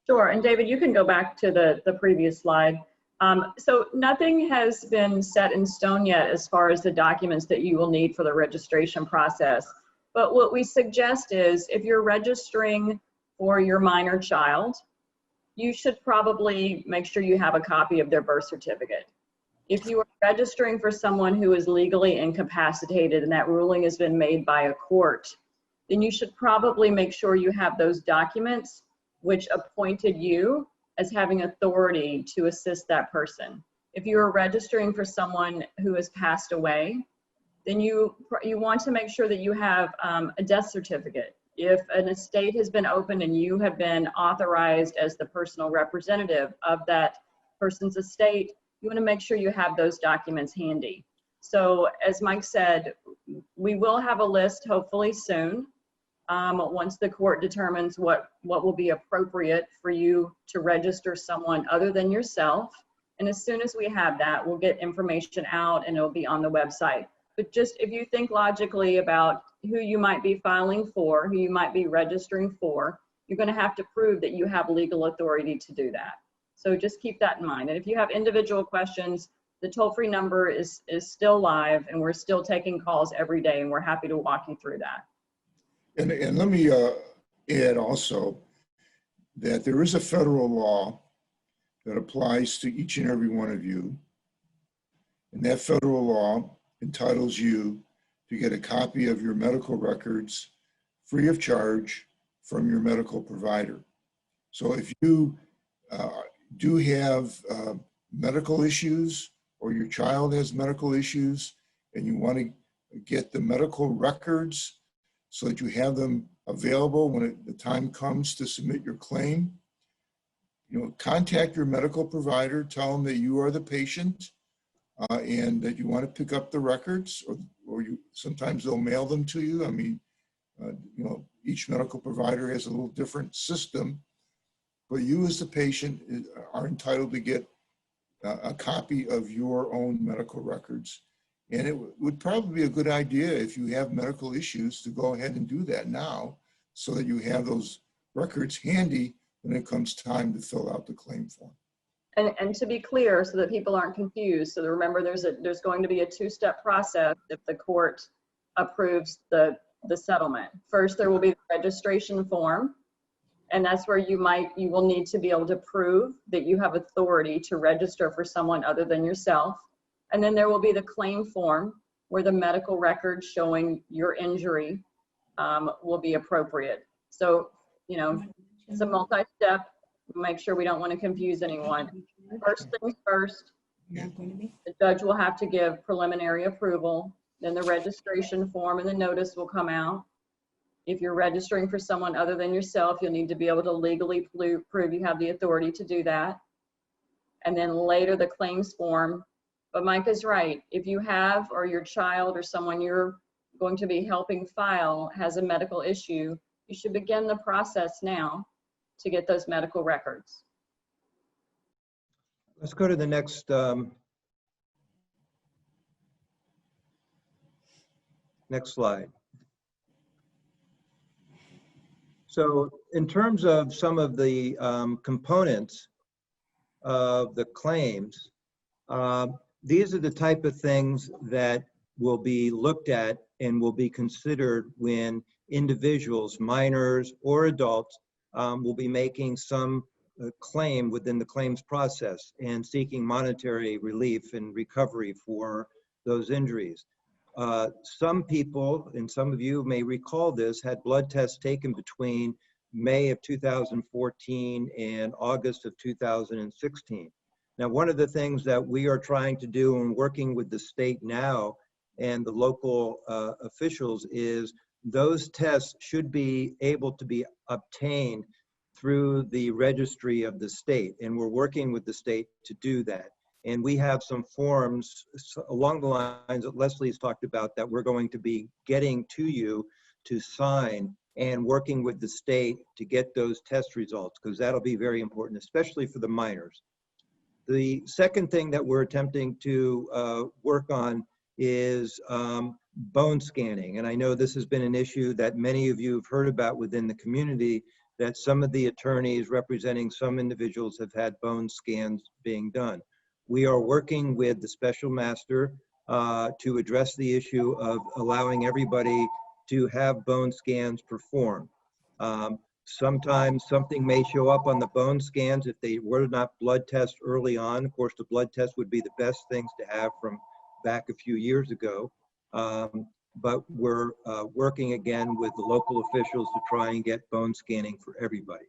Sure, and David, you can go back to the previous slide. So nothing has been set in stone yet as far as the documents that you will need for the registration process. But what we suggest is if you're registering for your minor child, you should probably make sure you have a copy of their birth certificate. If you are registering for someone who is legally incapacitated and that ruling has been made by a court, then you should probably make sure you have those documents which appointed you as having authority to assist that person. If you are registering for someone who has passed away, then you want to make sure that you have a death certificate. If an estate has been opened and you have been authorized as the personal representative of that person's estate, you want to make sure you have those documents handy. So as Mike said, we will have a list hopefully soon. Once the court determines what will be appropriate for you to register someone other than yourself. And as soon as we have that, we'll get information out and it'll be on the website. But just if you think logically about who you might be filing for, who you might be registering for, you're going to have to prove that you have legal authority to do that. So just keep that in mind. And if you have individual questions, the toll-free number is still live and we're still taking calls every day and we're happy to walk you through that. And let me add also that there is a federal law that applies to each and every one of you. And that federal law entitles you to get a copy of your medical records free of charge from your medical provider. So if you do have medical issues or your child has medical issues and you want to get the medical records so that you have them available when the time comes to submit your claim, contact your medical provider, tell them that you are the patient and that you want to pick up the records, or sometimes they'll mail them to you. I mean, each medical provider has a little different system, but you as the patient are entitled to get a copy of your own medical records. And it would probably be a good idea if you have medical issues to go ahead and do that now so that you have those records handy when it comes time to fill out the claim form. And to be clear, so that people aren't confused, so remember there's going to be a two-step process if the court approves the settlement. First, there will be the registration form, and that's where you will need to be able to prove that you have authority to register for someone other than yourself. And then there will be the claim form where the medical records showing your injury will be appropriate. So, it's a multi-step. Make sure we don't want to confuse anyone. First things first, the judge will have to give preliminary approval. Then the registration form and the notice will come out. If you're registering for someone other than yourself, you'll need to be able to legally prove you have the authority to do that. And then later the claims form. But Mike is right. If you have, or your child or someone you're going to be helping file has a medical issue, you should begin the process now to get those medical records. Let's go to the next slide. So in terms of some of the components of the claims, these are the type of things that will be looked at and will be considered when individuals, minors or adults, will be making some claim within the claims process and seeking monetary relief and recovery for those injuries. Some people, and some of you may recall this, had blood tests taken between May of 2014 and August of 2016. Now, one of the things that we are trying to do and working with the state now and the local officials is those tests should be able to be obtained through the registry of the state. And we're working with the state to do that. And we have some forms along the lines that Leslie's talked about that we're going to be getting to you to sign and working with the state to get those test results, because that'll be very important, especially for the minors. The second thing that we're attempting to work on is bone scanning. And I know this has been an issue that many of you have heard about within the community, that some of the attorneys representing some individuals have had bone scans being done. We are working with the special master to address the issue of allowing everybody to have bone scans performed. Sometimes something may show up on the bone scans if they were not blood tests early on. Of course, the blood test would be the best things to have from back a few years ago. But we're working again with the local officials to try and get bone scanning for everybody.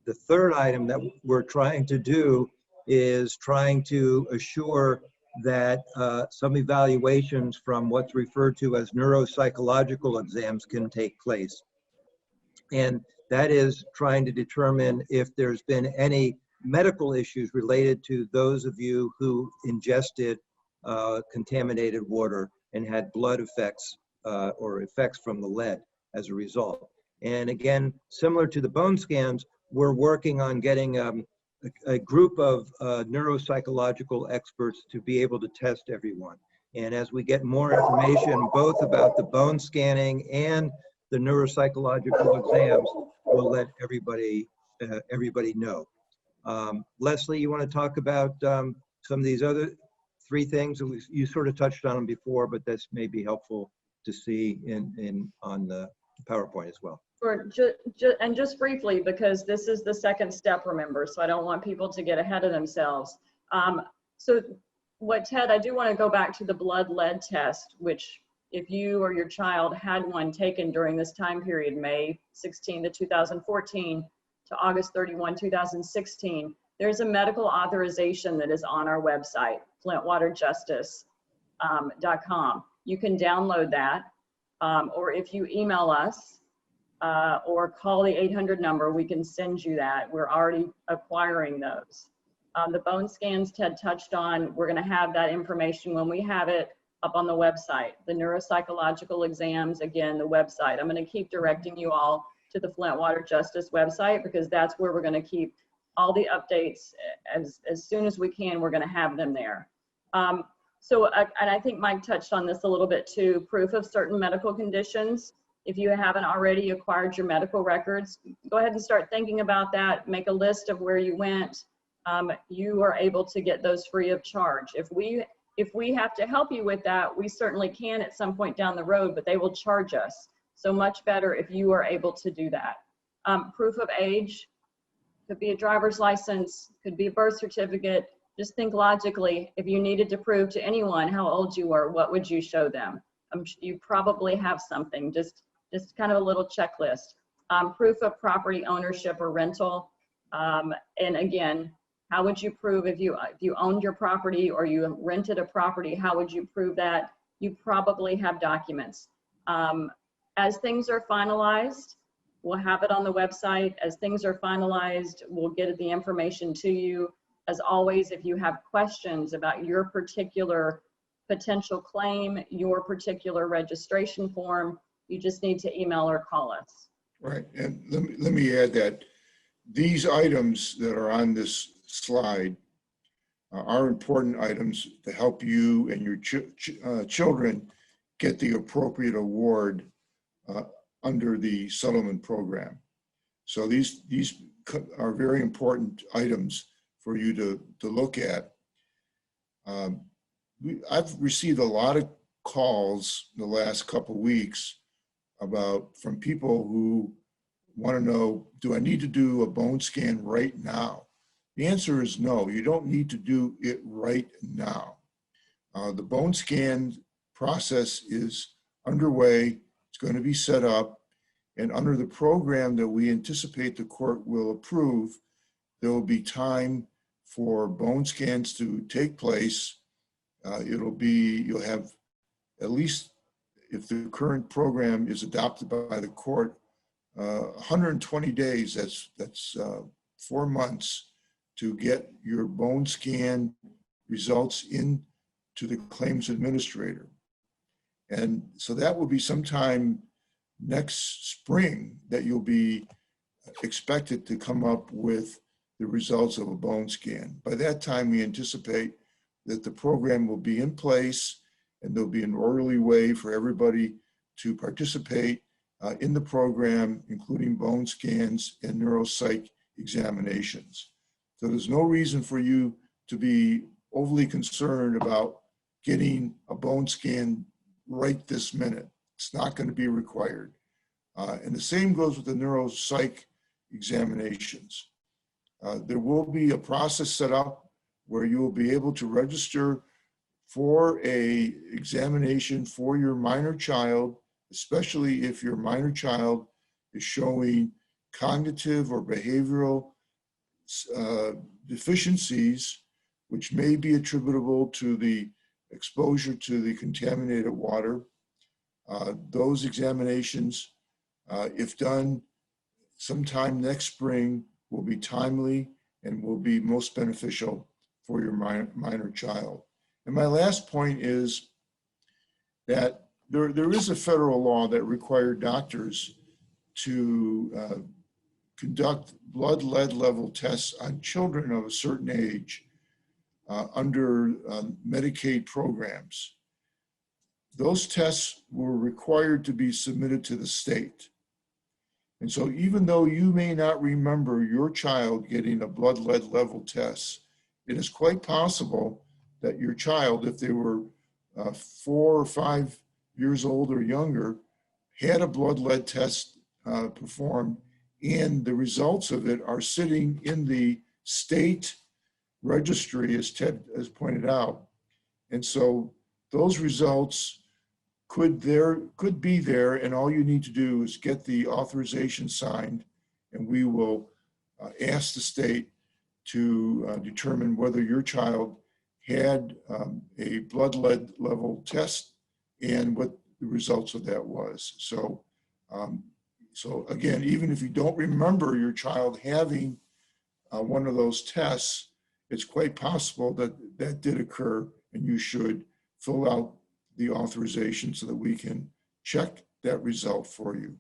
The third item that we're trying to do is trying to assure that some evaluations from what's referred to as neuropsychological exams can take place. And that is trying to determine if there's been any medical issues related to those of you who ingested contaminated water and had blood effects or effects from the lead as a result. And again, similar to the bone scans, we're working on getting a group of neuropsychological experts to be able to test everyone. And as we get more information, both about the bone scanning and the neuropsychological exams, we'll let everybody know. Leslie, you want to talk about some of these other three things? You sort of touched on them before, but this may be helpful to see on the PowerPoint as well. And just briefly, because this is the second step, remember, so I don't want people to get ahead of themselves. So Ted, I do want to go back to the blood lead test, which if you or your child had one taken during this time period, May 16 to 2014 to August 31, 2016, there's a medical authorization that is on our website, flintwaterjustice.com. You can download that, or if you email us or call the 800 number, we can send you that. We're already acquiring those. The bone scans Ted touched on, we're going to have that information when we have it up on the website. The neuropsychological exams, again, the website. I'm going to keep directing you all to the Flint Water Justice website because that's where we're going to keep all the updates. As soon as we can, we're going to have them there. And I think Mike touched on this a little bit too, proof of certain medical conditions. If you haven't already acquired your medical records, go ahead and start thinking about that. Make a list of where you went. You are able to get those free of charge. If we have to help you with that, we certainly can at some point down the road, but they will charge us. So much better if you are able to do that. Proof of age, could be a driver's license, could be a birth certificate. Just think logically, if you needed to prove to anyone how old you were, what would you show them? You probably have something, just kind of a little checklist. Proof of property ownership or rental. And again, how would you prove if you owned your property or you rented a property, how would you prove that? You probably have documents. As things are finalized, we'll have it on the website. As things are finalized, we'll get the information to you. As always, if you have questions about your particular potential claim, your particular registration form, you just need to email or call us. Right, and let me add that these items that are on this slide are important items to help you and your children get the appropriate award under the settlement program. So these are very important items for you to look at. I've received a lot of calls in the last couple of weeks from people who want to know, do I need to do a bone scan right now? The answer is no, you don't need to do it right now. The bone scan process is underway. It's going to be set up, and under the program that we anticipate the court will approve, there will be time for bone scans to take place. You'll have at least, if the current program is adopted by the court, 120 days, that's 4 months to get your bone scan results in to the claims administrator. And so that will be sometime next spring that you'll be expected to come up with the results of a bone scan. By that time, we anticipate that the program will be in place and there'll be an orderly way for everybody to participate in the program, including bone scans and neuropsych examinations. So there's no reason for you to be overly concerned about getting a bone scan right this minute. It's not going to be required. And the same goes with the neuropsych examinations. There will be a process set up where you will be able to register for a examination for your minor child, especially if your minor child is showing cognitive or behavioral deficiencies, which may be attributable to the exposure to the contaminated water. Those examinations, if done sometime next spring, will be timely and will be most beneficial for your minor child. And my last point is that there is a federal law that required doctors to conduct blood lead level tests on children of a certain age under Medicaid programs. Those tests were required to be submitted to the state. And so even though you may not remember your child getting a blood lead level test, it is quite possible that your child, if they were 4 or 5 years old or younger, had a blood lead test performed, and the results of it are sitting in the state registry, as Ted has pointed out. And so those results could be there, and all you need to do is get the authorization signed, and we will ask the state to determine whether your child had a blood lead level test and what the results of that was. So, so again, even if you don't remember your child having one of those tests, it's quite possible that that did occur, and you should fill out the authorization so that we can check that result for you.